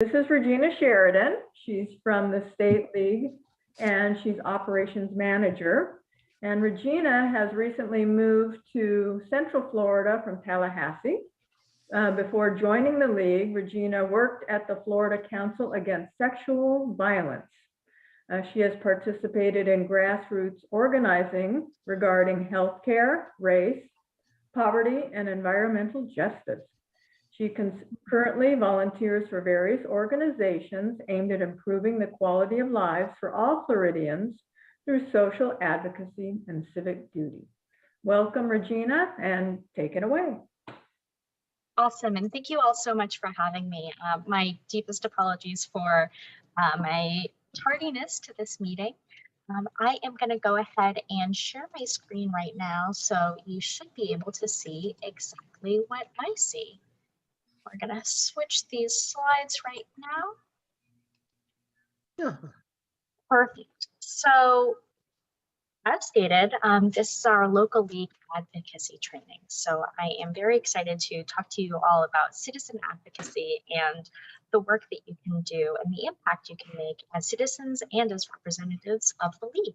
This is Regina Sheridan. She's from the State League and she's operations manager. And Regina has recently moved to Central Florida from Tallahassee. Before joining the league, Regina worked at the Florida Council Against Sexual Violence. She has participated in grassroots organizing regarding healthcare, race, poverty, and environmental justice. She currently volunteers for various organizations aimed at improving the quality of lives for all Floridians through social advocacy and civic duty. Welcome, Regina, and take it away. Awesome, and thank you all so much for having me. My deepest apologies for my tardiness to this meeting. I am going to go ahead and share my screen right now, so you should be able to see exactly what I see. We're going to switch these slides right now. Yeah. Perfect. So, as stated, this is our local league advocacy training. So I am very excited to talk to you all about citizen advocacy and the work that you can do and the impact you can make as citizens and as representatives of the league.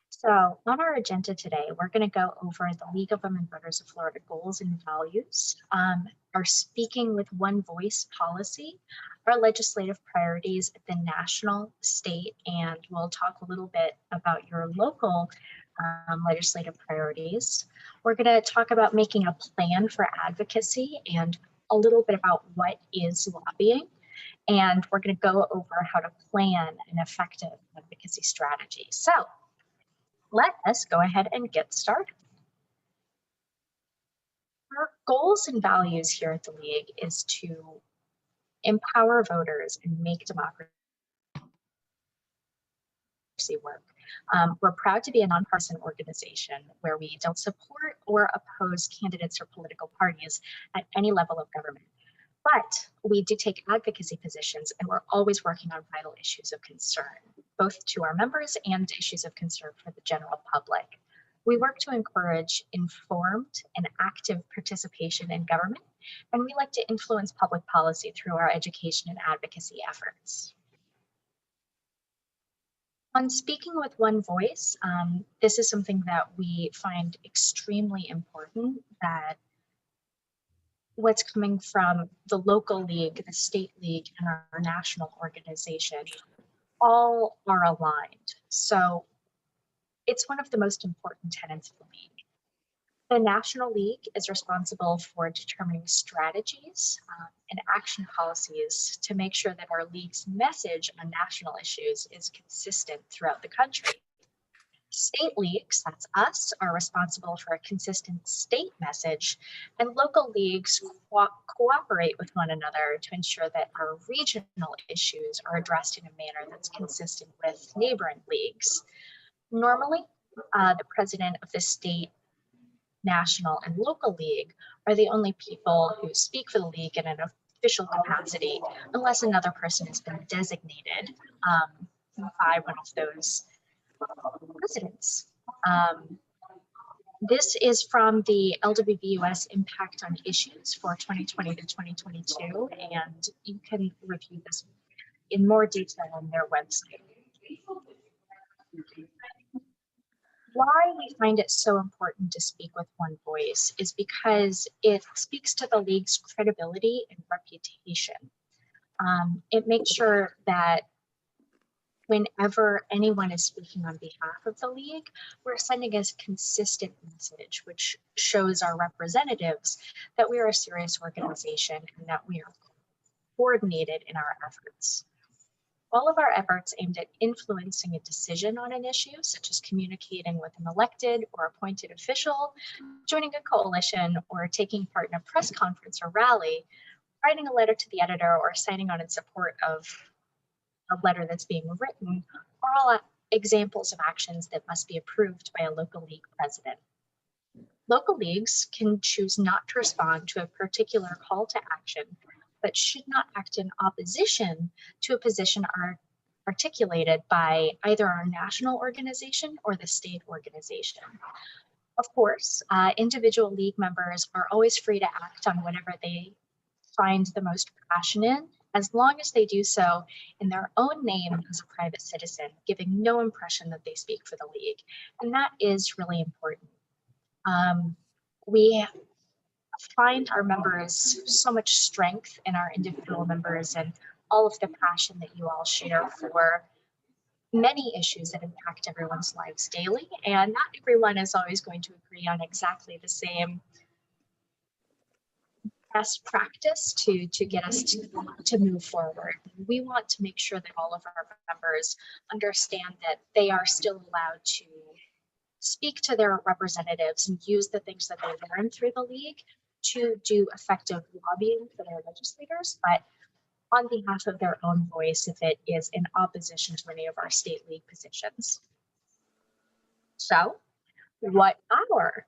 So on our agenda today, we're going to go over the League of Women Voters of Florida goals and values, our Speaking with One Voice policy, our legislative priorities at the national, state, and we'll talk a little bit about your local legislative priorities. We're going to talk about making a plan for advocacy and a little bit about what is lobbying. And we're going to go over how to plan an effective advocacy strategy. So let us go ahead and get started. Our goals and values here at the League is to empower voters and make democracy work. We're proud to be a nonpartisan organization where we don't support or oppose candidates or political parties at any level of government. But we do take advocacy positions and we're always working on vital issues of concern, both to our members and issues of concern for the general public. We work to encourage informed and active participation in government, and we like to influence public policy through our education and advocacy efforts. On Speaking with One Voice, this is something that we find extremely important, that what's coming from the local league, the state league, and our national organization all are aligned. So it's one of the most important tenets of the league. The National League is responsible for determining strategies and action policies to make sure that our league's message on national issues is consistent throughout the country. State leagues, that's us, are responsible for a consistent state message, and local leagues cooperate with one another to ensure that our regional issues are addressed in a manner that's consistent with neighboring leagues. Normally, the president of the state, national, and local league are the only people who speak for the league in an official capacity, unless another person has been designated by one of those presidents. This is from the LWV US Impact on Issues for 2020 to 2022, and you can review this in more detail on their website. Why we find it so important to speak with one voice is because it speaks to the league's credibility and reputation. It makes sure that whenever anyone is speaking on behalf of the league, we're sending a consistent message, which shows our representatives that we are a serious organization and that we are coordinated in our efforts. All of our efforts aimed at influencing a decision on an issue, such as communicating with an elected or appointed official, joining a coalition, or taking part in a press conference or rally, writing a letter to the editor, or signing on in support of a letter that's being written, are all examples of actions that must be approved by a local league president. Local leagues can choose not to respond to a particular call to action, but should not act in opposition to a position articulated by either our national organization or the state organization. Of course, individual league members are always free to act on whatever they find the most passionate as long as they do so in their own name as a private citizen, giving no impression that they speak for the league. And that is really important. We find our members so much strength in our individual members and all of the passion that you all share for many issues that impact everyone's lives daily. And not everyone is always going to agree on exactly the same best practice to get us to move forward. We want to make sure that all of our members understand that they are still allowed to speak to their representatives and use the things that they learned through the league to do effective lobbying for their legislators, but on behalf of their own voice if it is in opposition to any of our state league positions. So what are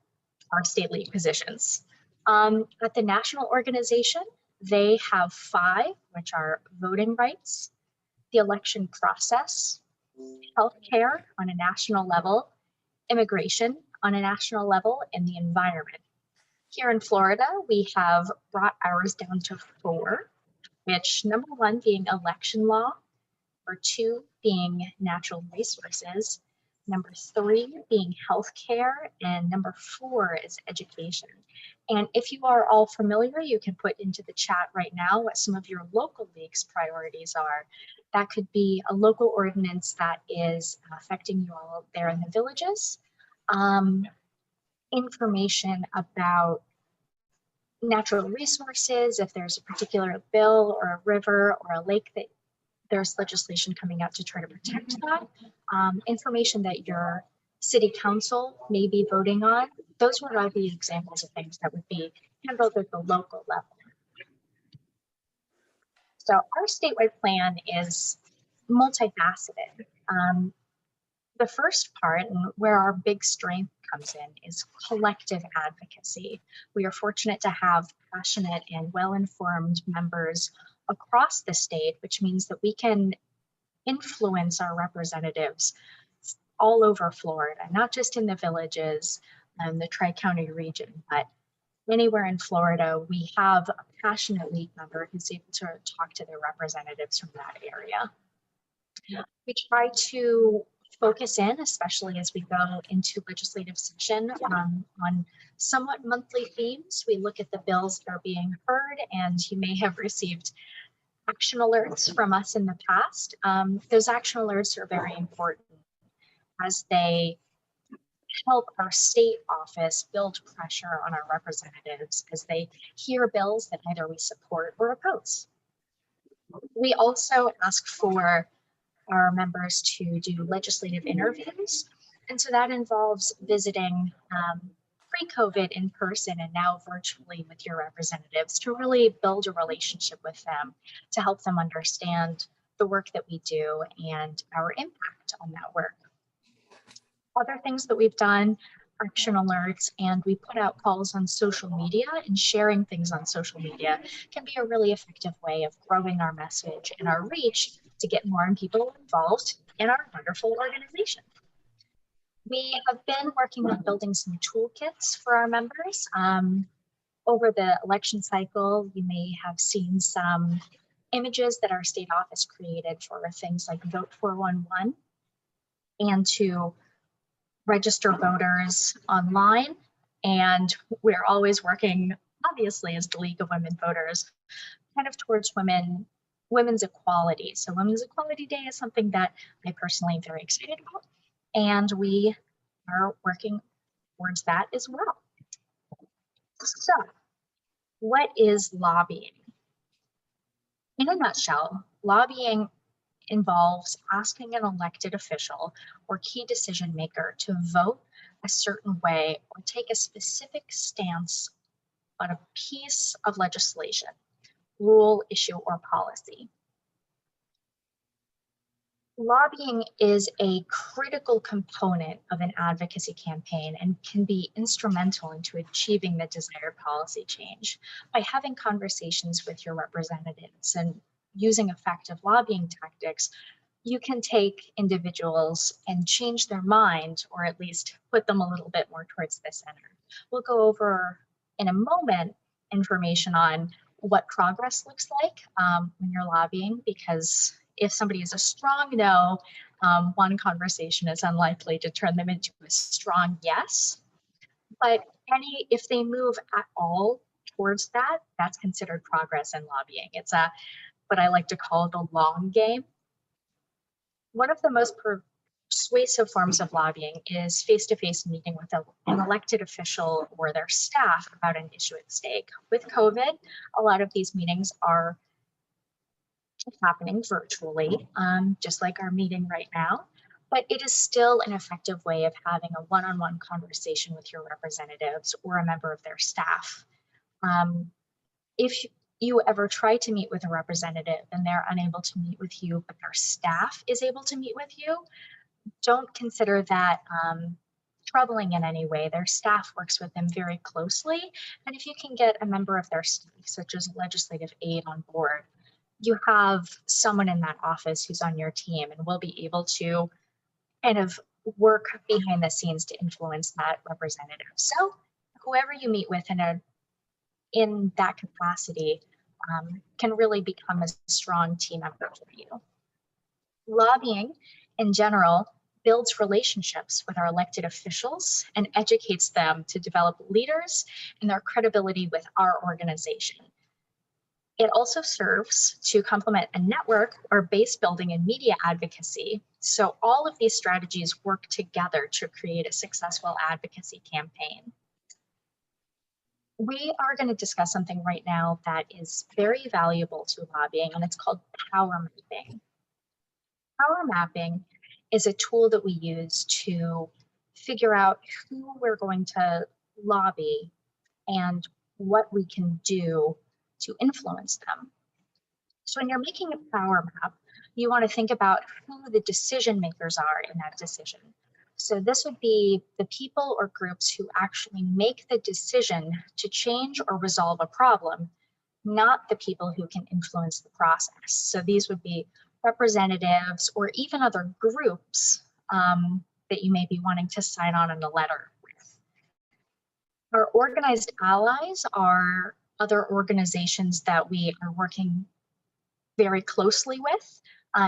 our state league positions? At the national organization, they have 5, which are voting rights, the election process, healthcare on a national level, immigration on a national level, and the environment. Here in Florida, we have brought ours down to 4, which number 1 being election law, number 2 being natural resources, number 3 being healthcare, and number 4 is education. And if you are all familiar, you can put into the chat right now what some of your local league's priorities are. That could be a local ordinance that is affecting you all there in the villages, information about natural resources, if there's a particular bill or a river or a lake that there's legislation coming out to try to protect that, information that your city council may be voting on. Those would all be examples of things that would be handled at the local level. So our statewide plan is multifaceted. The first part, and where our big strength comes in, is collective advocacy. We are fortunate to have passionate and well-informed members across the state, which means that we can influence our representatives all over Florida, not just in the villages and the Tri-County region, but anywhere in Florida. We have a passionate league member who's able to talk to their representatives from that area. We try to focus in, especially as we go into legislative session, on somewhat monthly themes. We look at the bills that are being heard, and you may have received action alerts from us in the past. Those action alerts are very important as they help our state office build pressure on our representatives as they hear bills that either we support or oppose. We also ask for our members to do legislative interviews. And so that involves visiting pre-COVID in person and now virtually with your representatives to really build a relationship with them, to help them understand the work that we do and our impact on that work. Other things that we've done, action alerts, and we put out calls on social media, and sharing things on social media can be a really effective way of growing our message and our reach to get more people involved in our wonderful organization. We have been working on building some toolkits for our members. Over the election cycle, you may have seen some images that our state office created for things like Vote 411 and to register voters online. And we're always working, obviously, as the League of Women Voters, kind of towards women's equality. So Women's Equality Day is something that I personally am very excited about, and we are working towards that as well. So what is lobbying? In a nutshell, lobbying involves asking an elected official or key decision maker to vote a certain way or take a specific stance on a piece of legislation, rule, issue, or policy. Lobbying is a critical component of an advocacy campaign and can be instrumental into achieving the desired policy change. By having conversations with your representatives and using effective lobbying tactics, you can take individuals and change their mind, or at least put them a little bit more towards the center. We'll go over in a moment information on what progress looks like when you're lobbying, because if somebody is a strong no, one conversation is unlikely to turn them into a strong yes. But if they move at all towards that, that's considered progress in lobbying. It's what I like to call the long game. One of the most persuasive forms of lobbying is face-to-face meeting with an elected official or their staff about an issue at stake. With COVID, a lot of these meetings are happening virtually, just like our meeting right now, but it is still an effective way of having a one-on-one conversation with your representatives or a member of their staff. If you ever try to meet with a representative and they're unable to meet with you, but their staff is able to meet with you, don't consider that troubling in any way. Their staff works with them very closely. And if you can get a member of their staff, such as a legislative aide, on board, you have someone in that office who's on your team and will be able to kind of work behind the scenes to influence that representative. So whoever you meet with in that capacity can really become a strong team member for you. Lobbying in general builds relationships with our elected officials and educates them to develop leaders and their credibility with our organization. It also serves to complement a network or base building and media advocacy. So all of these strategies work together to create a successful advocacy campaign. We are going to discuss something right now that is very valuable to lobbying, and it's called power mapping. Power mapping is a tool that we use to figure out who we're going to lobby and what we can do to influence them. So when you're making a power map, you want to think about who the decision makers are in that decision. So this would be the people or groups who actually make the decision to change or resolve a problem, not the people who can influence the process. So these would be representatives or even other groups that you may be wanting to sign on in a letter with. Our organized allies are other organizations that we are working very closely with.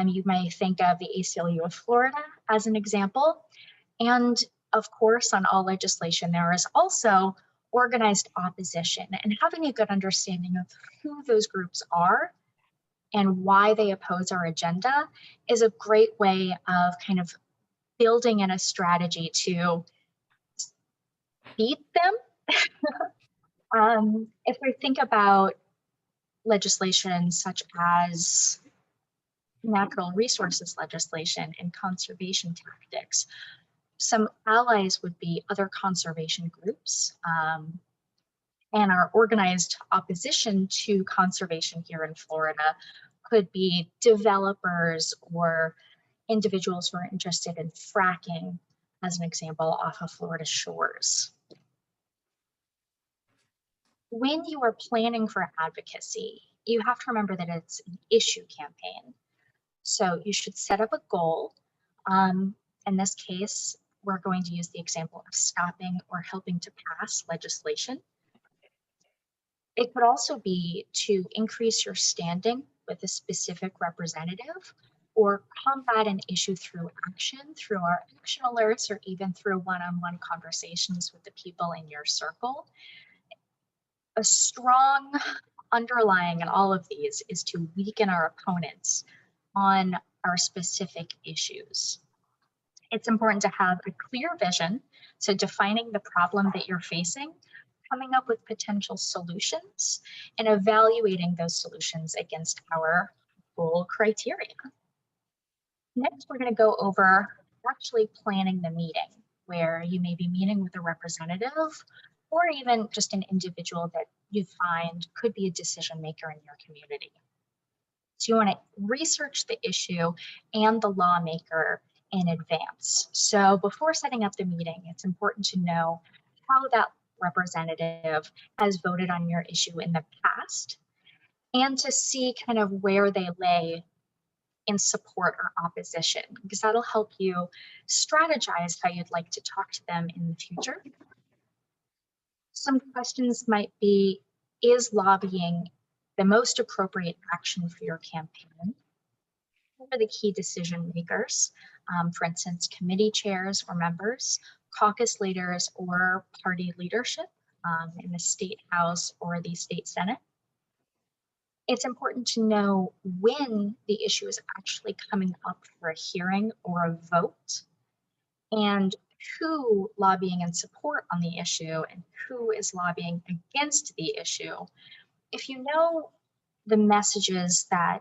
You may think of the ACLU of Florida as an example. And of course, on all legislation, there is also organized opposition, and having a good understanding of who those groups are and why they oppose our agenda is a great way of kind of building in a strategy to beat them. If we think about legislation such as natural resources legislation and conservation tactics, some allies would be other conservation groups, and our organized opposition to conservation here in Florida could be developers or individuals who are interested in fracking, as an example, off of Florida shores. When you are planning for advocacy, you have to remember that it's an issue campaign. So you should set up a goal. In this case, we're going to use the example of stopping or helping to pass legislation. It could also be to increase your standing with a specific representative or combat an issue through action, through our action alerts, or even through one-on-one conversations with the people in your circle. A strong underlying in all of these is to weaken our opponents on our specific issues. It's important to have a clear vision, so defining the problem that you're facing, coming up with potential solutions, and evaluating those solutions against our goal criteria. Next, we're going to go over actually planning the meeting, where you may be meeting with a representative or even just an individual that you find could be a decision maker in your community. So you want to research the issue and the lawmaker in advance. So before setting up the meeting, it's important to know how that representative has voted on your issue in the past and to see kind of where they lay in support or opposition, because that'll help you strategize how you'd like to talk to them in the future. Some questions might be, is lobbying the most appropriate action for your campaign. Who are the key decision makers? For instance, committee chairs or members, caucus leaders or party leadership in the state house or the state senate. It's important to know when the issue is actually coming up for a hearing or a vote, and who lobbying in support on the issue and who is lobbying against the issue. If you know the messages that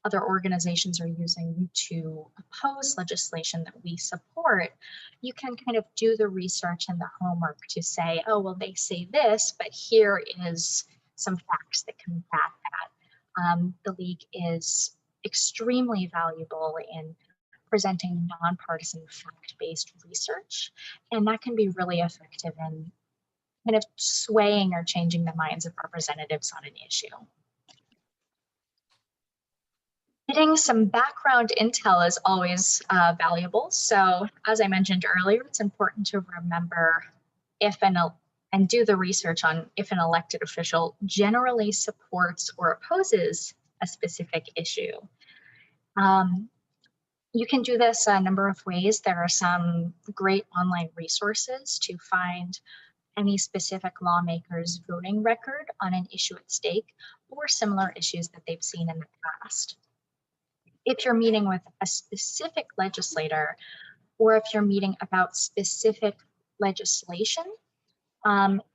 other organizations are using to oppose legislation that we support, you can kind of do the research and the homework to say, oh, well, they say this, but here is some facts that combat that. The League is extremely valuable in presenting nonpartisan fact-based research, and that can be really effective in kind of swaying or changing the minds of representatives on an issue. Getting some background intel is always valuable. So as I mentioned earlier, it's important to remember and do the research on if an elected official generally supports or opposes a specific issue. You can do this a number of ways. There are some great online resources to find any specific lawmaker's voting record on an issue at stake or similar issues that they've seen in the past. If you're meeting with a specific legislator, or if you're meeting about specific legislation,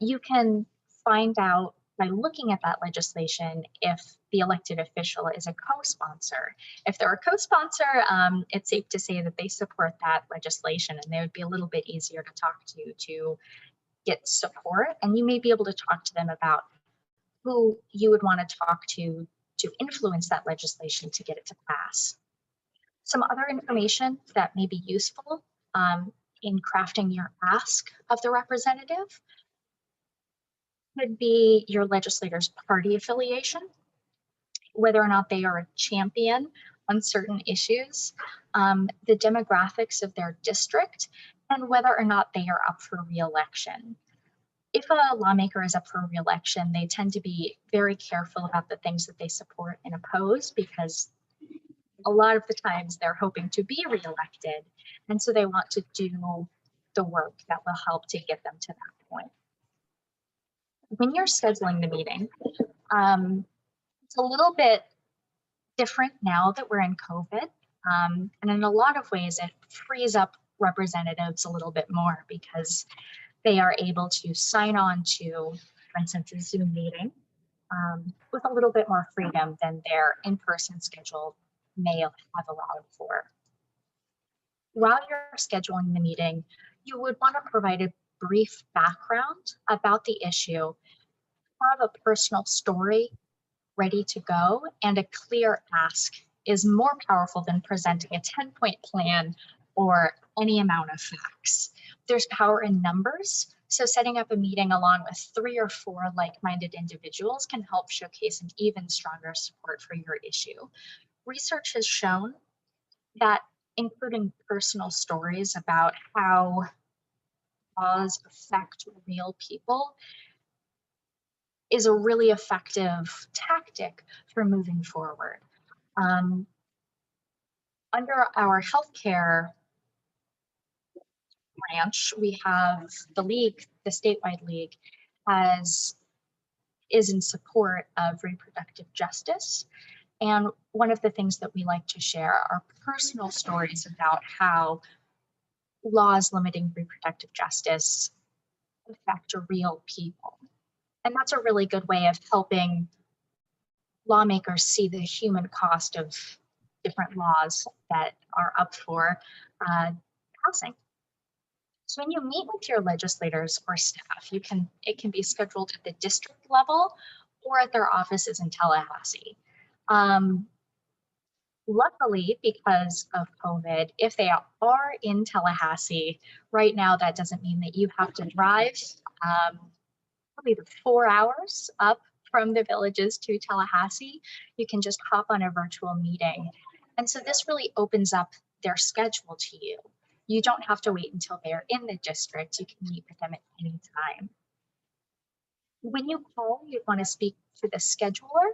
you can find out by looking at that legislation if the elected official is a co-sponsor. If they're a co-sponsor, it's safe to say that they support that legislation, and they would be a little bit easier to talk to get support, and you may be able to talk to them about who you would want to talk to influence that legislation to get it to pass. Some other information that may be useful in crafting your ask of the representative could be your legislator's party affiliation, whether or not they are a champion on certain issues, the demographics of their district, and whether or not they are up for re-election. If a lawmaker is up for re-election, they tend to be very careful about the things that they support and oppose, because a lot of the times they're hoping to be re-elected, and so they want to do the work that will help to get them to that point. When you're scheduling the meeting, it's a little bit different now that we're in COVID, and in a lot of ways it frees up representatives a little bit more because they are able to sign on to, for instance, a Zoom meeting with a little bit more freedom than their in-person schedule may have allowed for. While you're scheduling the meeting, you would want to provide a brief background about the issue, have a personal story ready to go, and a clear ask is more powerful than presenting a 10-point plan or any amount of facts. There's power in numbers, so setting up a meeting along with 3 or 4 like-minded individuals can help showcase an even stronger support for your issue. Research has shown that including personal stories about how laws affect real people is a really effective tactic for moving forward. Under our healthcare branch, we have the League, the statewide League, is in support of reproductive justice. And one of the things that we like to share are personal stories about how laws limiting reproductive justice affect real people. And that's a really good way of helping lawmakers see the human cost of different laws that are up for passing. So when you meet with your legislators or staff, it can be scheduled at the district level or at their offices in Tallahassee. Luckily, because of COVID, if they are in Tallahassee right now, that doesn't mean that you have to drive probably the 4 hours up from the villages to Tallahassee. You can just hop on a virtual meeting. And so this really opens up their schedule to you. You don't have to wait until they're in the district. You can meet with them at any time. When you call, you want to speak to the scheduler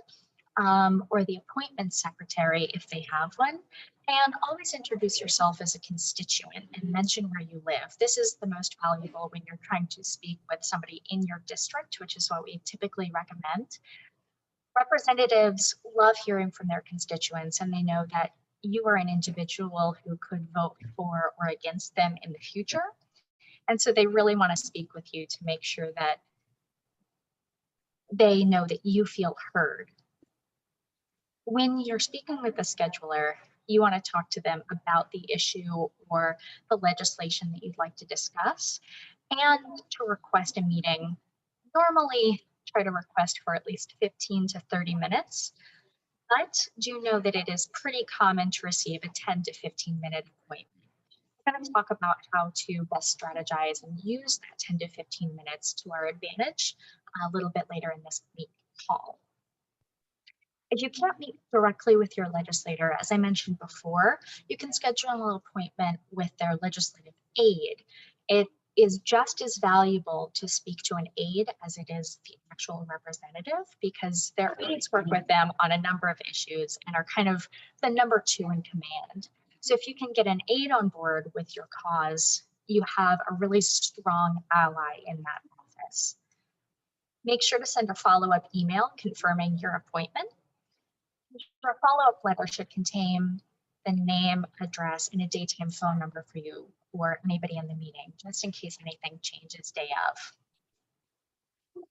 or the appointment secretary if they have one. And always introduce yourself as a constituent and mention where you live. This is the most valuable when you're trying to speak with somebody in your district, which is what we typically recommend. Representatives love hearing from their constituents, and they know that you are an individual who could vote for or against them in the future. And so they really want to speak with you to make sure that they know that you feel heard. When you're speaking with the scheduler, you want to talk to them about the issue or the legislation that you'd like to discuss, and to request a meeting. Normally, try to request for at least 15 to 30 minutes, but do know that it is pretty common to receive a 10 to 15-minute appointment. We're going to talk about how to best strategize and use that 10 to 15 minutes to our advantage a little bit later in this call. If you can't meet directly with your legislator, as I mentioned before, you can schedule an appointment with their legislative aide. It is just as valuable to speak to an aide as it is the actual representative, because their aides work with them on a number of issues and are kind of the number two in command. So if you can get an aide on board with your cause, you have a really strong ally in that office. Make sure to send a follow-up email confirming your appointment. Your follow-up letter should contain the name, address, and a date and phone number for you or anybody in the meeting, just in case anything changes day of.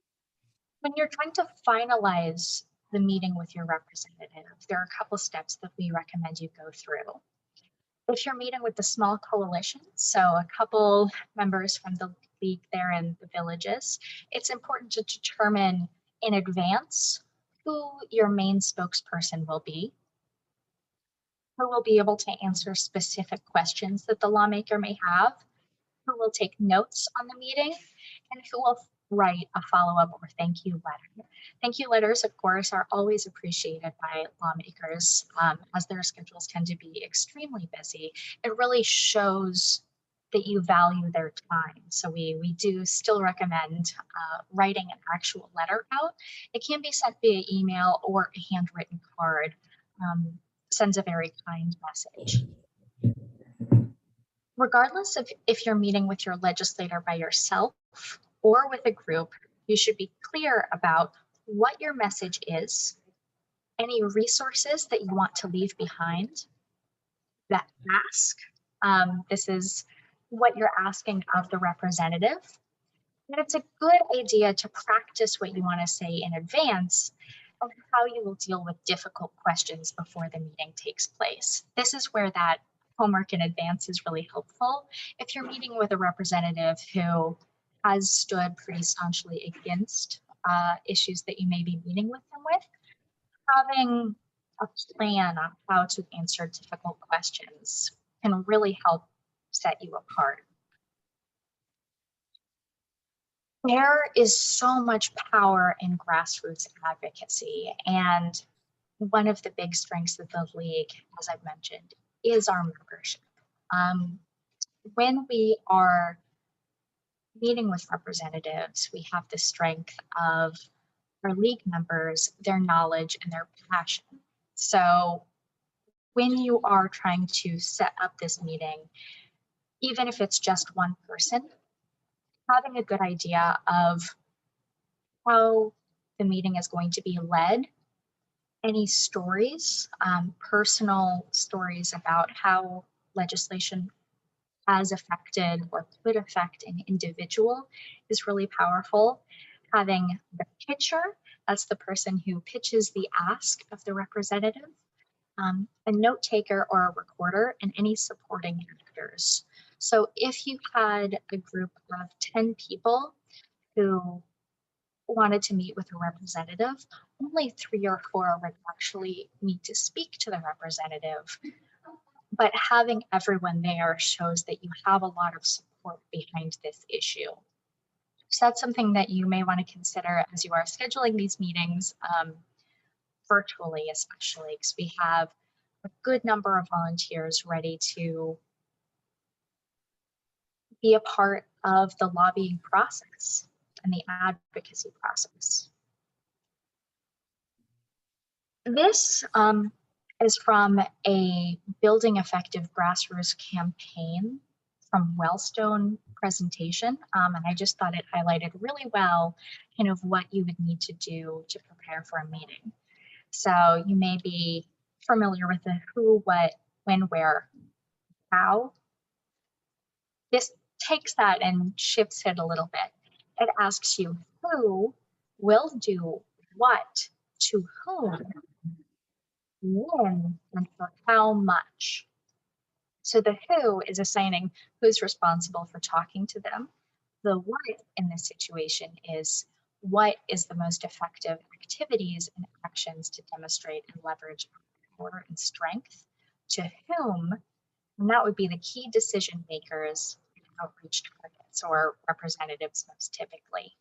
When you're trying to finalize the meeting with your representative, there are a couple steps that we recommend you go through. If you're meeting with the small coalition, so a couple members from the league there in the villages, it's important to determine in advance who your main spokesperson will be, who will be able to answer specific questions that the lawmaker may have, who will take notes on the meeting, and who will write a follow-up or thank you letter. Thank you letters, of course, are always appreciated by lawmakers as their schedules tend to be extremely busy. It really shows that you value their time. So we do still recommend writing an actual letter out. It can be sent via email, or a handwritten card sends a very kind message. Regardless of if you're meeting with your legislator by yourself or with a group, you should be clear about what your message is, any resources that you want to leave behind, that ask. This is what you're asking of the representative. And it's a good idea to practice what you want to say in advance of how you will deal with difficult questions before the meeting takes place. This is where that homework in advance is really helpful. If you're meeting with a representative who has stood pretty staunchly against issues that you may be meeting with them with, having a plan on how to answer difficult questions can really help set you apart. There is so much power in grassroots advocacy, and one of the big strengths of the league, as I've mentioned, is our membership. When we are meeting with representatives, we have the strength of our league members, their knowledge, and their passion. So when you are trying to set up this meeting, even if it's just one person, having a good idea of how the meeting is going to be led, any stories, personal stories about how legislation has affected or could affect an individual is really powerful. Having the pitcher, that's the person who pitches the ask of the representative, a note taker or a recorder, and any supporting actors. So if you had a group of 10 people who wanted to meet with a representative, only 3 or 4 would actually need to speak to the representative. But having everyone there shows that you have a lot of support behind this issue. So that's something that you may want to consider as you are scheduling these meetings, virtually especially, because we have a good number of volunteers ready to be a part of the lobbying process. in the advocacy process. This is from a Building Effective Grassroots campaign from Wellstone presentation. And I just thought it highlighted really well kind of what you would need to do to prepare for a meeting. So you may be familiar with the who, what, when, where, how. This takes that and shifts it a little bit. It asks you who will do what to whom, when, and for how much. So the who is assigning who's responsible for talking to them. The what in this situation is what is the most effective activities and actions to demonstrate and leverage power and strength to whom, and that would be the key decision makers and outreach targets or representatives most typically.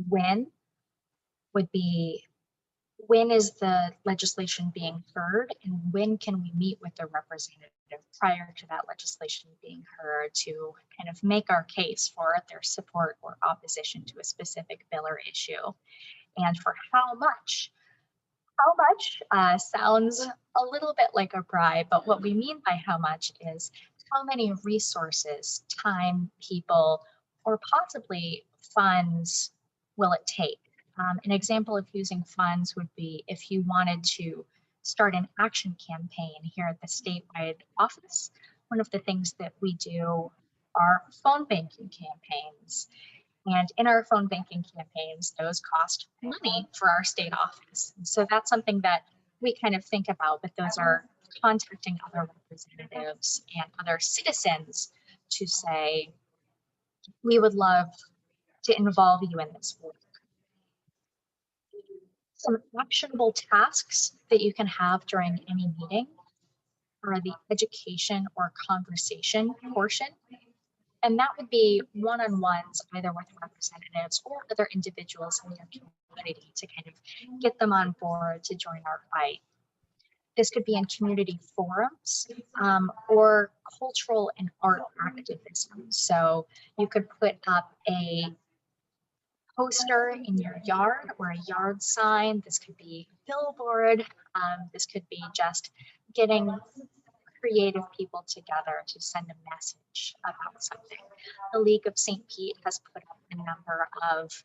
When would be when is the legislation being heard and when can we meet with the representative prior to that legislation being heard to kind of make our case for their support or opposition to a specific bill or issue, and for how much. How much sounds a little bit like a bribe, but what we mean by how much is how many resources, time, people, or possibly funds will it take? An example of using funds would be if you wanted to start an action campaign here at the statewide office. One of the things that we do are phone banking campaigns. And in our phone banking campaigns, those cost money for our state office. And so that's something that we kind of think about, but those are contacting other representatives and other citizens to say, we would love to involve you in this work. Some actionable tasks that you can have during any meeting are the education or conversation portion. And that would be one-on-ones, either with representatives or other individuals in your community to kind of get them on board to join our fight. This could be in community forums or cultural and art activism. So you could put up a poster in your yard or a yard sign. This could be a billboard. This could be just getting creative people together to send a message about something. The League of St. Pete has put up a number of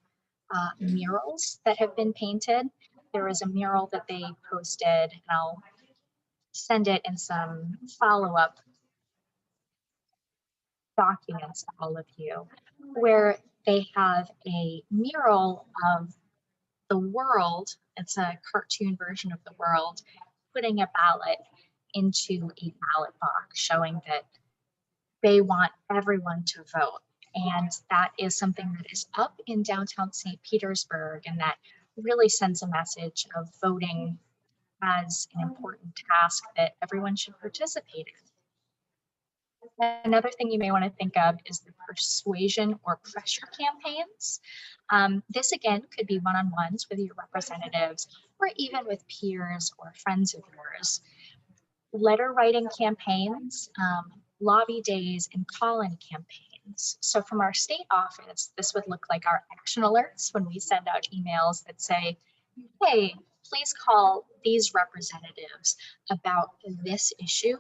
murals that have been painted. There is a mural that they posted, and I'll send it in some follow-up documents to all of you, where they have a mural of the world. It's a cartoon version of the world, putting a ballot into a ballot box, showing that they want everyone to vote. And that is something that is up in downtown St. Petersburg, and that really sends a message of voting as an important task that everyone should participate in. Another thing you may want to think of is the persuasion or pressure campaigns. This again could be one-on-ones with your representatives or even with peers or friends of yours. Letter writing campaigns, lobby days, and call-in campaigns. So from our state office, this would look like our action alerts when we send out emails that say, hey, please call these representatives about this issue,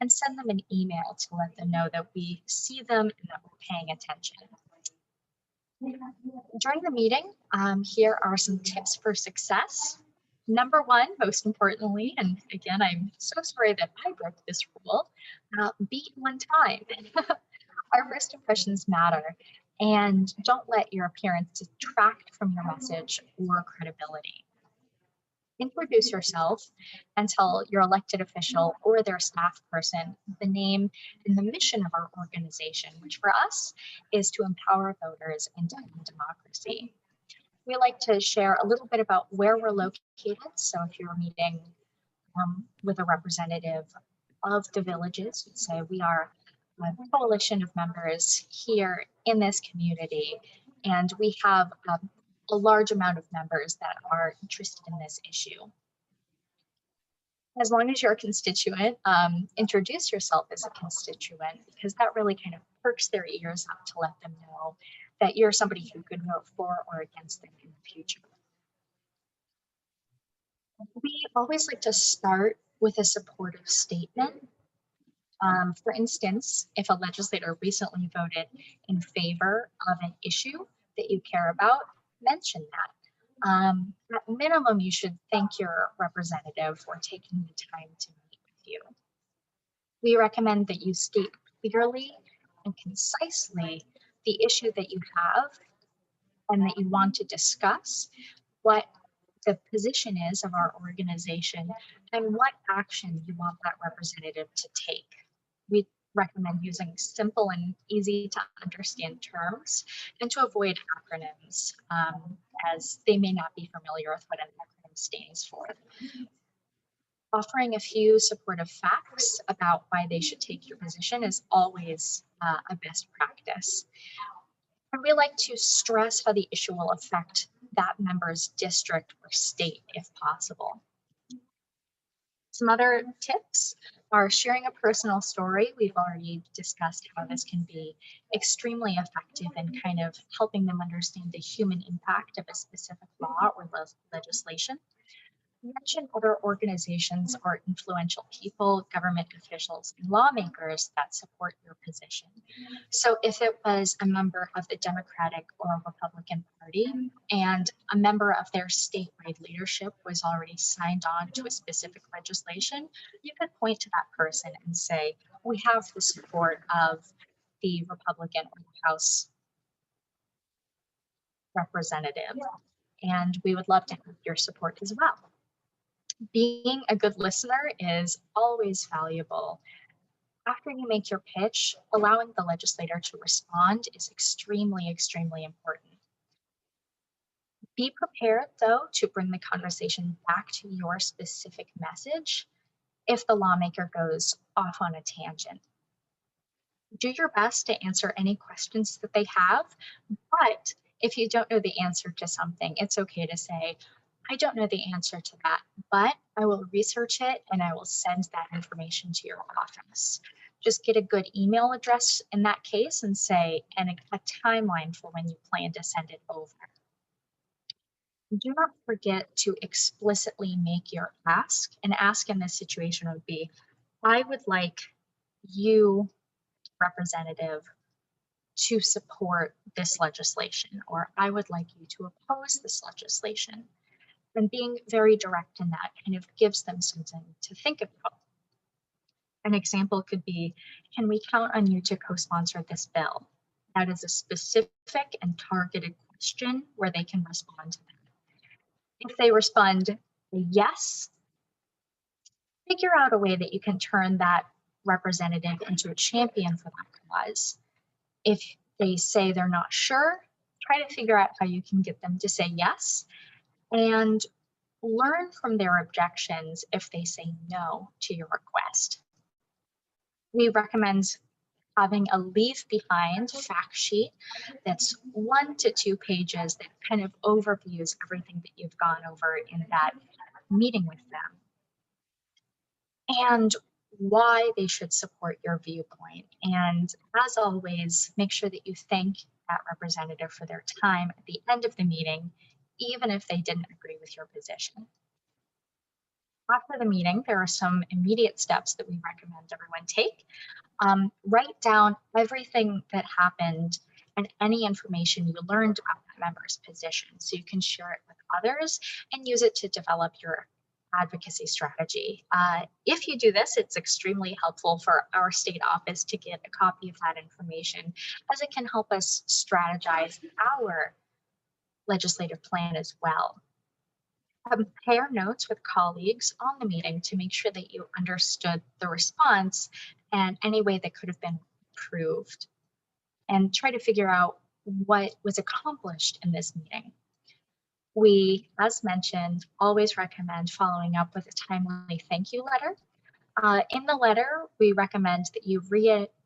and send them an email to let them know that we see them and that we're paying attention. During the meeting, here are some tips for success. Number one, most importantly, and again, I'm so sorry that I broke this rule, beat one time. Our first impressions matter, and don't let your appearance detract from your message or credibility. Introduce yourself and tell your elected official or their staff person the name and the mission of our organization, which for us is to empower voters and defend democracy. We like to share a little bit about where we're located. So if you're meeting with a representative of the villages, you'd say we are a coalition of members here in this community, and we have a large amount of members that are interested in this issue. As long as you're a constituent, introduce yourself as a constituent, because that really kind of perks their ears up to let them know that you're somebody who could vote for or against them in the future. We always like to start with a supportive statement. For instance, if a legislator recently voted in favor of an issue that you care about, mention that. At minimum, you should thank your representative for taking the time to meet with you. We recommend that you state clearly and concisely the issue that you have and that you want to discuss, what the position is of our organization, and what action you want that representative to take. We recommend using simple and easy to understand terms and to avoid acronyms, as they may not be familiar with what an acronym stands for. Offering a few supportive facts about why they should take your position is always a best practice. And we like to stress how the issue will affect that member's district or state if possible. Some other tips are sharing a personal story. We've already discussed how this can be extremely effective in kind of helping them understand the human impact of a specific law or legislation. Mention other organizations or influential people, government officials, and lawmakers that support your position. So if it was a member of the Democratic or Republican Party and a member of their statewide leadership was already signed on to a specific legislation, you could point to that person and say, we have the support of the Republican or House representative, and we would love to have your support as well. Being a good listener is always valuable. After you make your pitch, allowing the legislator to respond is extremely, extremely important. Be prepared, though, to bring the conversation back to your specific message if the lawmaker goes off on a tangent. Do your best to answer any questions that they have, but if you don't know the answer to something, it's okay to say, I don't know the answer to that, but I will research it and I will send that information to your office. Just get a good email address in that case and say, and a timeline for when you plan to send it over. Do not forget to explicitly make your ask. An ask in this situation would be, I would like you, representative, to support this legislation, or I would like you to oppose this legislation. And being very direct in that kind of gives them something to think about. An example could be, can we count on you to co-sponsor this bill? That is a specific and targeted question where they can respond to that. If they respond yes, figure out a way that you can turn that representative into a champion for that cause. If they say they're not sure, try to figure out how you can get them to say yes, and learn from their objections if they say no to your request. We recommend having a leave behind fact sheet that's 1 to 2 pages that kind of overviews everything that you've gone over in that meeting with them and why they should support your viewpoint. And as always, make sure that you thank that representative for their time at the end of the meeting, even if they didn't agree with your position. After the meeting, there are some immediate steps that we recommend everyone take. Write down everything that happened and any information you learned about that member's position so you can share it with others and use it to develop your advocacy strategy. If you do this, it's extremely helpful for our state office to get a copy of that information, as it can help us strategize our legislative plan as well. Compare notes with colleagues on the meeting to make sure that you understood the response and any way that could have been improved, and try to figure out what was accomplished in this meeting. We, as mentioned, always recommend following up with a timely thank you letter. In the letter, we recommend that you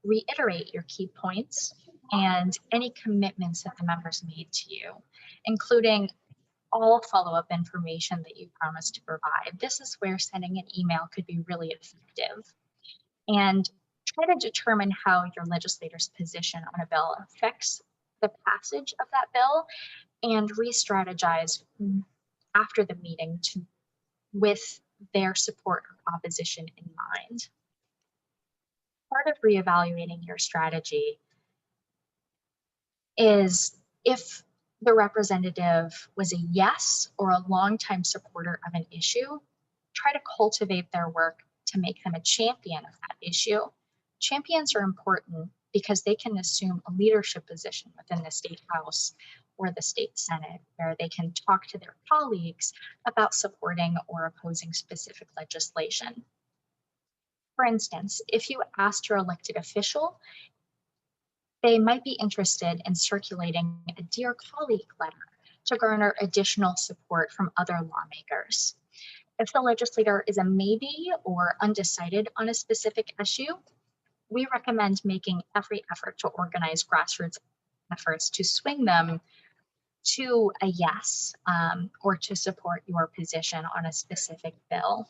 reiterate your key points and any commitments that the members made to you, including all follow-up information that you promised to provide. This is where sending an email could be really effective. And try to determine how your legislator's position on a bill affects the passage of that bill and re-strategize after the meeting with their support or opposition in mind. Part of reevaluating your strategy is if the representative was a yes or a longtime supporter of an issue, try to cultivate their work to make them a champion of that issue. Champions are important because they can assume a leadership position within the state house or the state senate, where they can talk to their colleagues about supporting or opposing specific legislation. For instance, if you asked your elected official, they might be interested in circulating a Dear Colleague letter to garner additional support from other lawmakers. If the legislator is a maybe or undecided on a specific issue, we recommend making every effort to organize grassroots efforts to swing them to a yes or to support your position on a specific bill.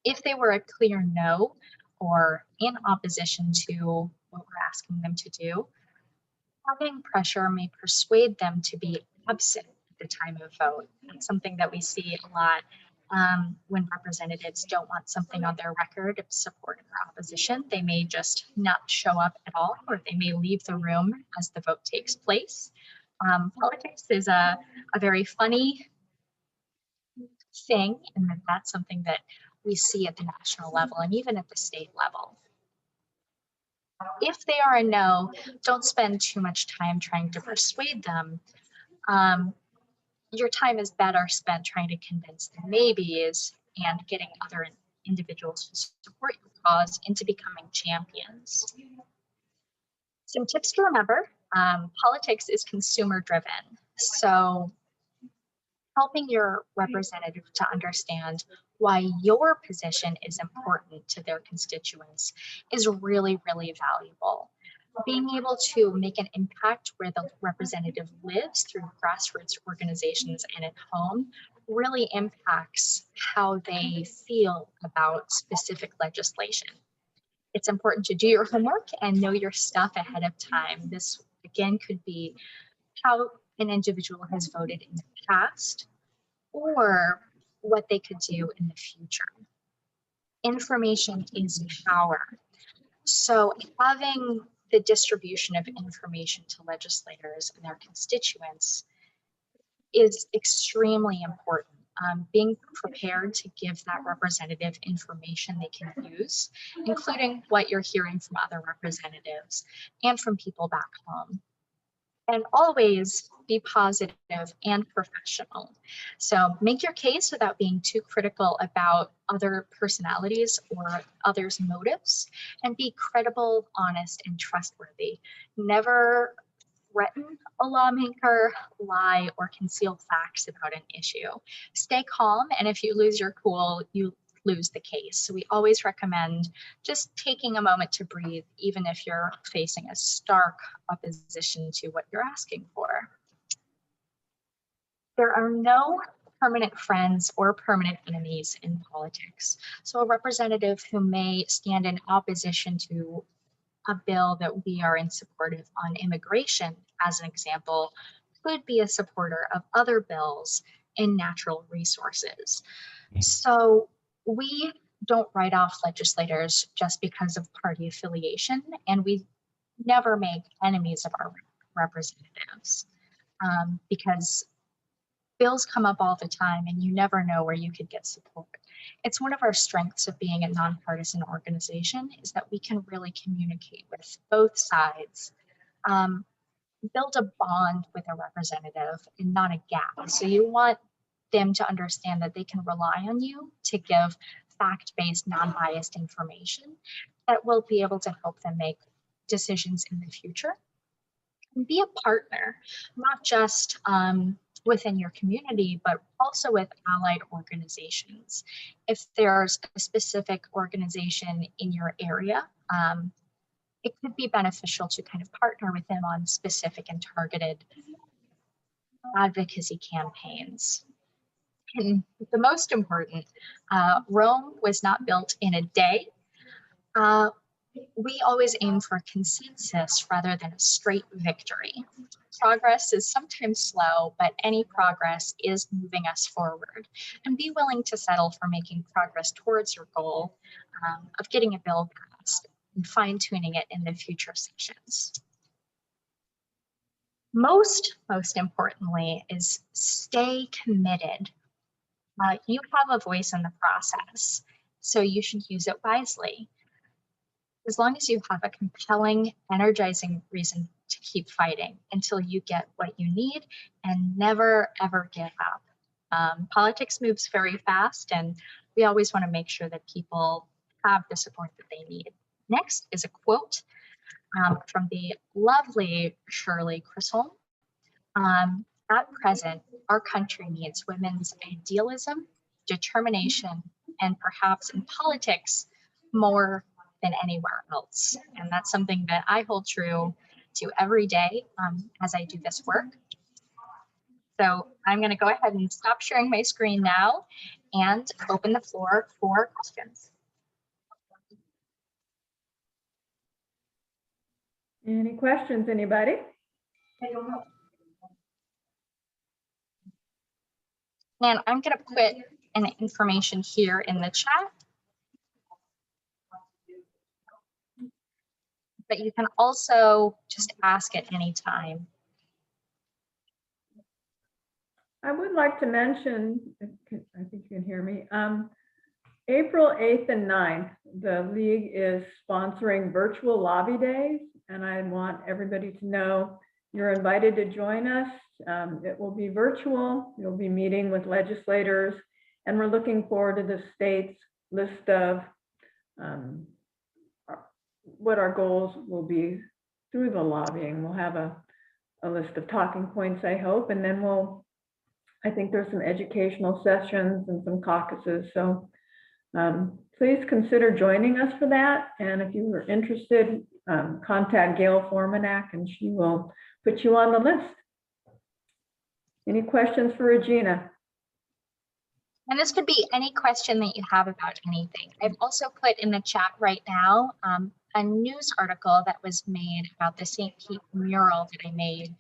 If they were a clear no or in opposition to what we're asking them to do, having pressure may persuade them to be absent at the time of vote. That's something that we see a lot when representatives don't want something on their record of support or opposition. They may just not show up at all, or they may leave the room as the vote takes place. Politics is a very funny thing, and that's something that we see at the national level and even at the state level. If they are a no, don't spend too much time trying to persuade them. Your time is better spent trying to convince the maybes and getting other individuals to support your cause into becoming champions. Some tips to remember: politics is consumer driven. So helping your representative to understand why your position is important to their constituents is really, really valuable. Being able to make an impact where the representative lives through grassroots organizations and at home really impacts how they feel about specific legislation. It's important to do your homework and know your stuff ahead of time. This, again, could be how an individual has voted in the past or what they could do in the future. Information is power. So having the distribution of information to legislators and their constituents is extremely important. Being prepared to give that representative information they can use, including what you're hearing from other representatives and from people back home. And always be positive and professional. So make your case without being too critical about other personalities or others' motives, and be credible, honest, and trustworthy. Never threaten a lawmaker, lie, or conceal facts about an issue. Stay calm, and if you lose your cool, you lose the case. So we always recommend just taking a moment to breathe, even if you're facing a stark opposition to what you're asking for. There are no permanent friends or permanent enemies in politics. So a representative who may stand in opposition to a bill that we are in support of on immigration, as an example, could be a supporter of other bills in natural resources. So we don't write off legislators just because of party affiliation, and we never make enemies of our representatives because bills come up all the time and you never know where you could get support. It's one of our strengths of being a nonpartisan organization is that we can really communicate with both sides, build a bond with a representative and not a gap. So you want them to understand that they can rely on you to give fact-based, non-biased information that will be able to help them make decisions in the future. And be a partner, not just within your community, but also with allied organizations. If there's a specific organization in your area, it could be beneficial to kind of partner with them on specific and targeted advocacy campaigns. And the most important, Rome was not built in a day. We always aim for consensus rather than a straight victory. Progress is sometimes slow, but any progress is moving us forward. And be willing to settle for making progress towards your goal of getting a bill passed and fine-tuning it in the future sessions. Most importantly is stay committed. You have a voice in the process, so you should use it wisely. As long as you have a compelling, energizing reason to keep fighting until you get what you need, and never, ever give up. Politics moves very fast, and we always want to make sure that people have the support that they need. Next is a quote from the lovely Shirley Chisholm. At present, our country needs women's idealism, determination, and perhaps in politics more than anywhere else. And that's something that I hold true to every day as I do this work. So I'm going to go ahead and stop sharing my screen now and open the floor for questions. Any questions, anybody? I don't know. And I'm going to put an information here in the chat. But you can also just ask at any time. I would like to mention, I think you can hear me, April 8th and 9th, the League is sponsoring virtual lobby days, and I want everybody to know you're invited to join us. It will be virtual. You'll be meeting with legislators, and we're looking forward to the state's list of what our goals will be through the lobbying. We'll have a list of talking points, I hope, and then I think there's some educational sessions and some caucuses. So please consider joining us for that. And if you are interested, contact Gail Formanak and she will put you on the list. Any questions for Regina? And this could be any question that you have about anything. I've also put in the chat right now a news article that was made about the St. Pete mural that I made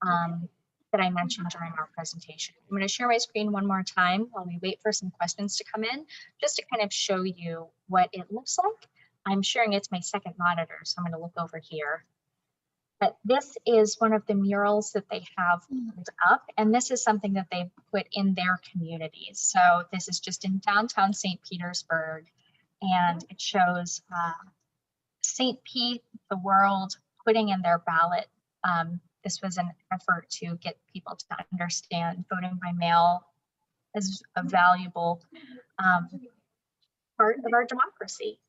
that I mentioned during our presentation. I'm going to share my screen one more time while we wait for some questions to come in, just to kind of show you what it looks like. I'm sharing it's my second monitor, so I'm going to look over here. But this is one of the murals that they have pulled up, and this is something that they put in their communities. So this is just in downtown St. Petersburg, and it shows St. Pete, the world, putting in their ballot. This was an effort to get people to understand voting by mail as a valuable part of our democracy.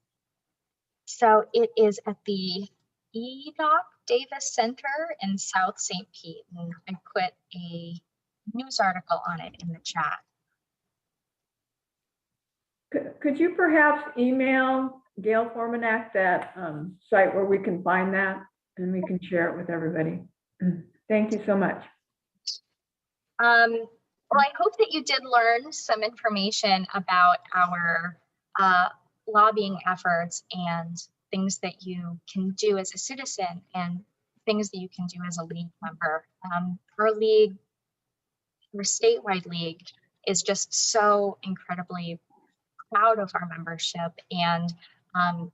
So it is at the E.Doc Davis Center in South St. Pete, and I put a news article on it in the chat. Could you perhaps email Gail Formanak that site where we can find that and we can share it with everybody? Thank you so much. Well, I hope that you did learn some information about our lobbying efforts and things that you can do as a citizen and things that you can do as a League member. Our League, our statewide League, is just so incredibly proud of our membership and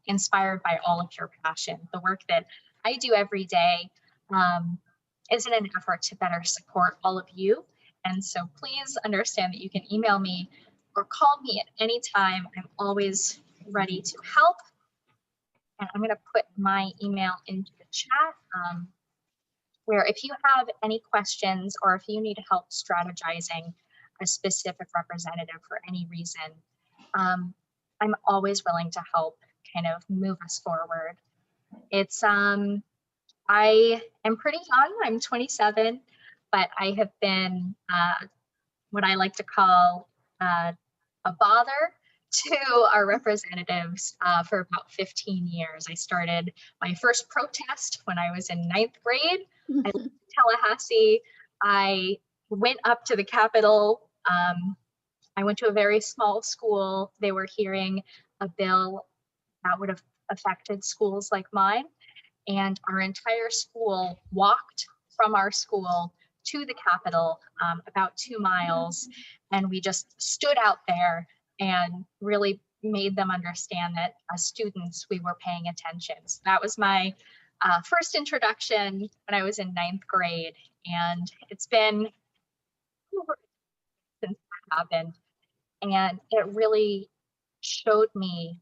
inspired by all of your passion. The work that I do every day is in an effort to better support all of you. And so please understand that you can email me or call me at any time. I'm always ready to help. And I'm going to put my email into the chat where if you have any questions or if you need help strategizing a specific representative for any reason, I'm always willing to help kind of move us forward. It's I am pretty young, I'm 27, but I have been what I like to call a bother to our representatives for about 15 years. I started my first protest when I was in 9th grade. I lived in Tallahassee. I went up to the Capitol. I went to a very small school. They were hearing a bill that would have affected schools like mine. And our entire school walked from our school to the Capitol, about 2 miles. And we just stood out there and really made them understand that as students, we were paying attention. So that was my first introduction when I was in 9th grade. And it's been since that happened. And it really showed me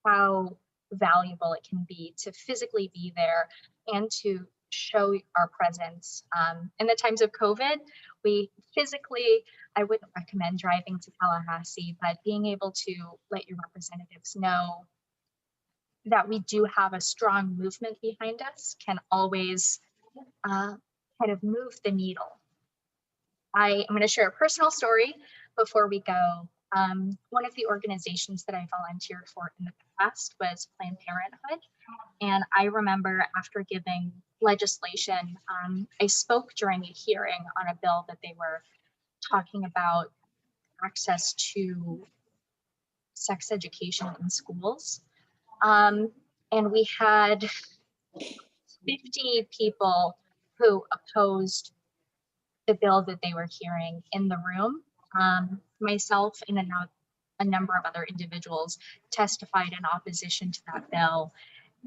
how valuable it can be to physically be there and to show our presence. In the times of COVID, we physically, I wouldn't recommend driving to Tallahassee, but being able to let your representatives know that we do have a strong movement behind us can always kind of move the needle. I am going to share a personal story before we go. One of the organizations that I volunteered for in the past was Planned Parenthood. And I remember after giving legislation, I spoke during a hearing on a bill that they were talking about access to sex education in schools. And we had 50 people who opposed the bill that they were hearing in the room. Myself and a number of other individuals testified in opposition to that bill.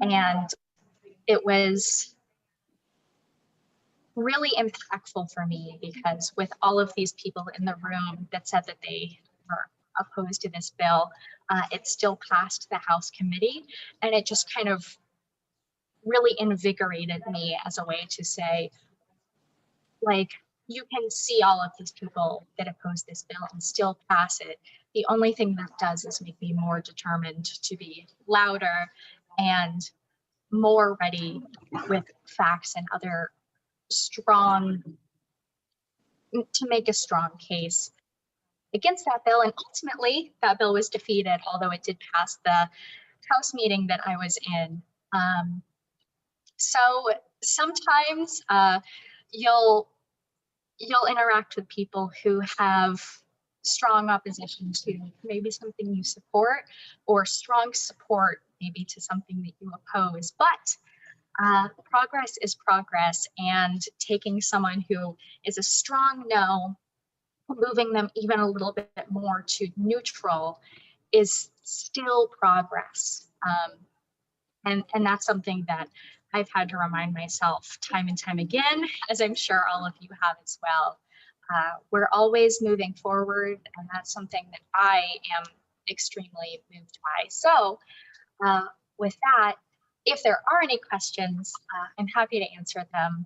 And it was really impactful for me because with all of these people in the room that said that they were opposed to this bill, it still passed the House committee. And it just kind of really invigorated me as a way to say, like, you can see all of these people that oppose this bill and still pass it. The only thing that does is make me more determined to be louder and more ready with facts and other strong, to make a strong case against that bill. And ultimately that bill was defeated, although it did pass the House meeting that I was in. So sometimes you'll interact with people who have strong opposition to maybe something you support, or strong support maybe to something that you oppose. But progress is progress, and taking someone who is a strong no, moving them even a little bit more to neutral is still progress. And that's something that I've had to remind myself time and time again, as I'm sure all of you have as well. We're always moving forward, and that's something that I am extremely moved by. So with that, if there are any questions, I'm happy to answer them.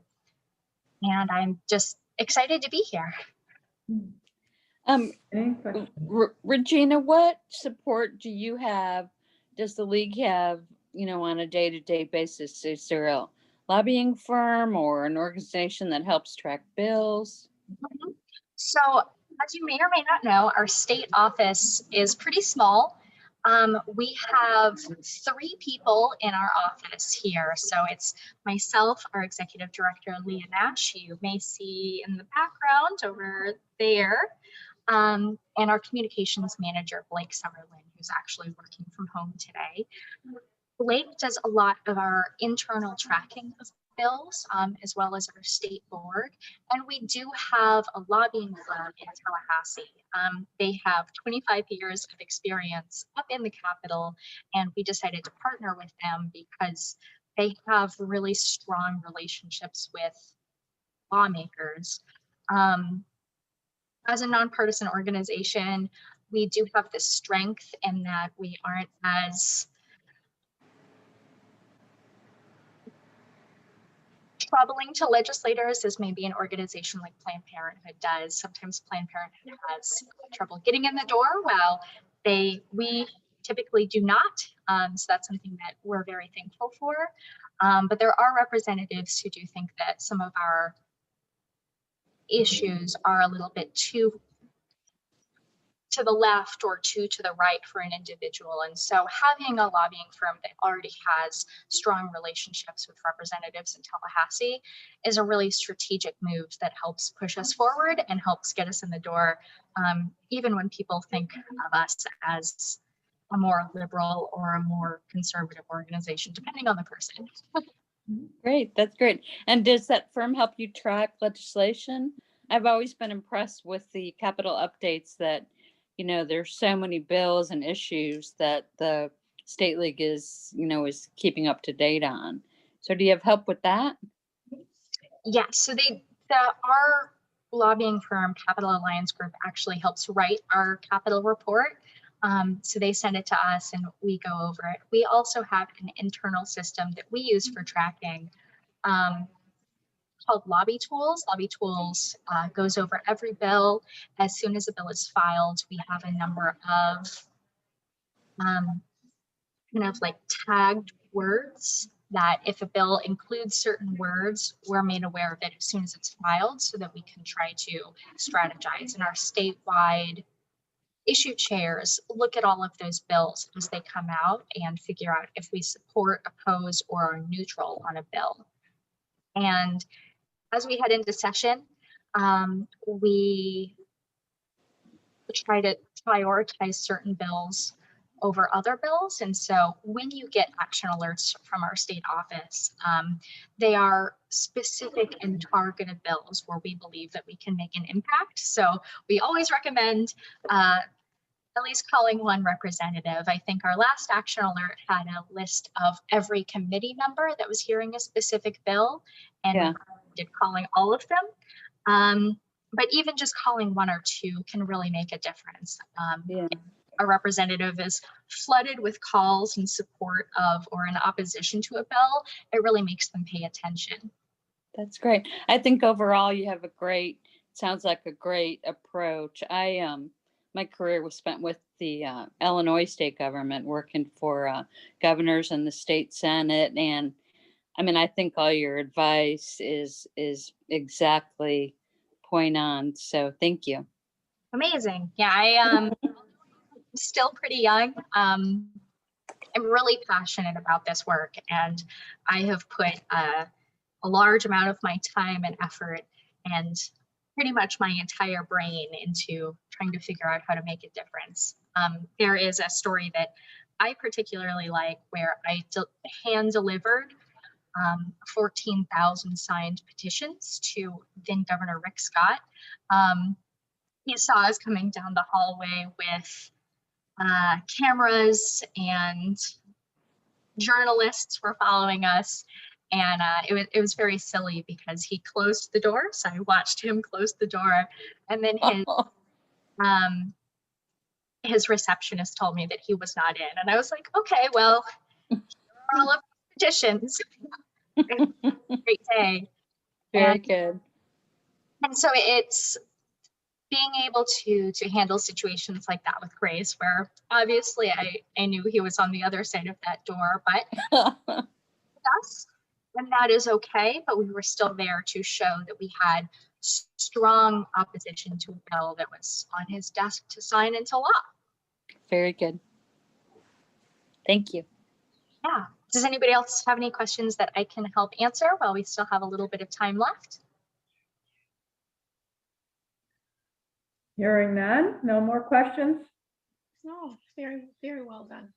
And I'm just excited to be here. Regina, what support do you have? Does the league have, on a day-to-day basis? Is there a lobbying firm or an organization that helps track bills? So, as you may or may not know, our state office is pretty small. We have 3 people in our office here. So it's myself, our executive director, Leah Nash, you may see in the background over there, and our communications manager, Blake Summerlin, who's actually working from home today. Blake does a lot of our internal tracking of bills, as well as our state board. And we do have a lobbying firm in Tallahassee. They have 25 years of experience up in the Capitol, and we decided to partner with them because they have really strong relationships with lawmakers. As a nonpartisan organization, we do have the strength in that we aren't as troubling to legislators as maybe an organization like Planned Parenthood does. Sometimes Planned Parenthood has trouble getting in the door, while we typically do not. So that's something that we're very thankful for. But there are representatives who do think that some of our issues are a little bit too to the left or too to the right for an individual. And so having a lobbying firm that already has strong relationships with representatives in Tallahassee is a really strategic move that helps push us forward and helps get us in the door, even when people think of us as a more liberal or a more conservative organization, depending on the person. Great, that's great. And does that firm help you track legislation? I've always been impressed with the capital updates that, you know, there's so many bills and issues that the State League is, you know, is keeping up to date on. So do you have help with that? Yeah, so our lobbying firm, Capital Alliance Group, actually helps write our capital report. So they send it to us and we go over it. We also have an internal system that we use for tracking called Lobby Tools. Lobby Tools goes over every bill. As soon as a bill is filed, we have a number of kind of like tagged words that if a bill includes certain words, we're made aware of it as soon as it's filed so that we can try to strategize. And our statewide issue chairs look at all of those bills as they come out and figure out if we support, oppose, or are neutral on a bill. And as we head into session, we try to prioritize certain bills over other bills. And so when you get action alerts from our state office, they are specific and targeted bills where we believe that we can make an impact. So we always recommend at least calling one representative. I think our last action alert had a list of every committee member that was hearing a specific bill, and we did calling all of them. But even just calling one or two can really make a difference. A representative is flooded with calls in support of or in opposition to a bill, it really makes them pay attention. That's great. I think overall you have a great, sounds like a great approach. My career was spent with the Illinois state government, working for governors and the state senate. And I mean, I think all your advice is exactly point on. So thank you. Amazing. Yeah, I'm still pretty young. I'm really passionate about this work, and I have put a large amount of my time and effort and pretty much my entire brain into trying to figure out how to make a difference. There is a story that I particularly like where I hand delivered 14,000 signed petitions to then Governor Rick Scott. He saw us coming down the hallway with cameras, and journalists were following us. And it was very silly because he closed the door. So I watched him close the door, and then his receptionist told me that he was not in. And I was like, okay, well, here are all of the petitions. Great day. Very good. And so it's being able to handle situations like that with grace, where obviously I knew he was on the other side of that door, but us, and that is okay. But we were still there to show that we had strong opposition to a bill that was on his desk to sign into law. Very good. Thank you. Yeah. Does anybody else have any questions that I can help answer while we still have a little bit of time left? Hearing none, no more questions? No, very, very well done.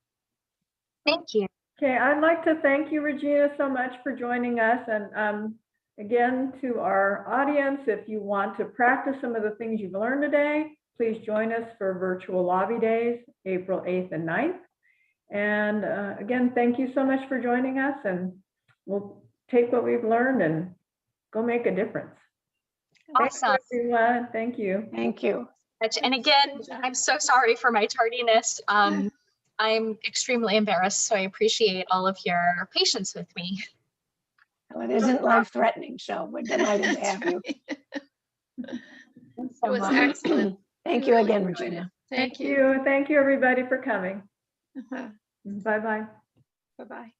Thank you. Okay, I'd like to thank you, Regina, so much for joining us. And again, to our audience, if you want to practice some of the things you've learned today, please join us for virtual lobby days, April 8th and 9th. And again, thank you so much for joining us, and we'll take what we've learned and go make a difference. Awesome. Thanks, everyone. Thank you. Thank you. And again, I'm so sorry for my tardiness. I'm extremely embarrassed, so I appreciate all of your patience with me. Well, it isn't life-threatening, so we're delighted to have you. It was excellent. Thank you again, Regina. Thank you. Thank you, everybody, for coming. Uh-huh. Bye-bye. Bye-bye.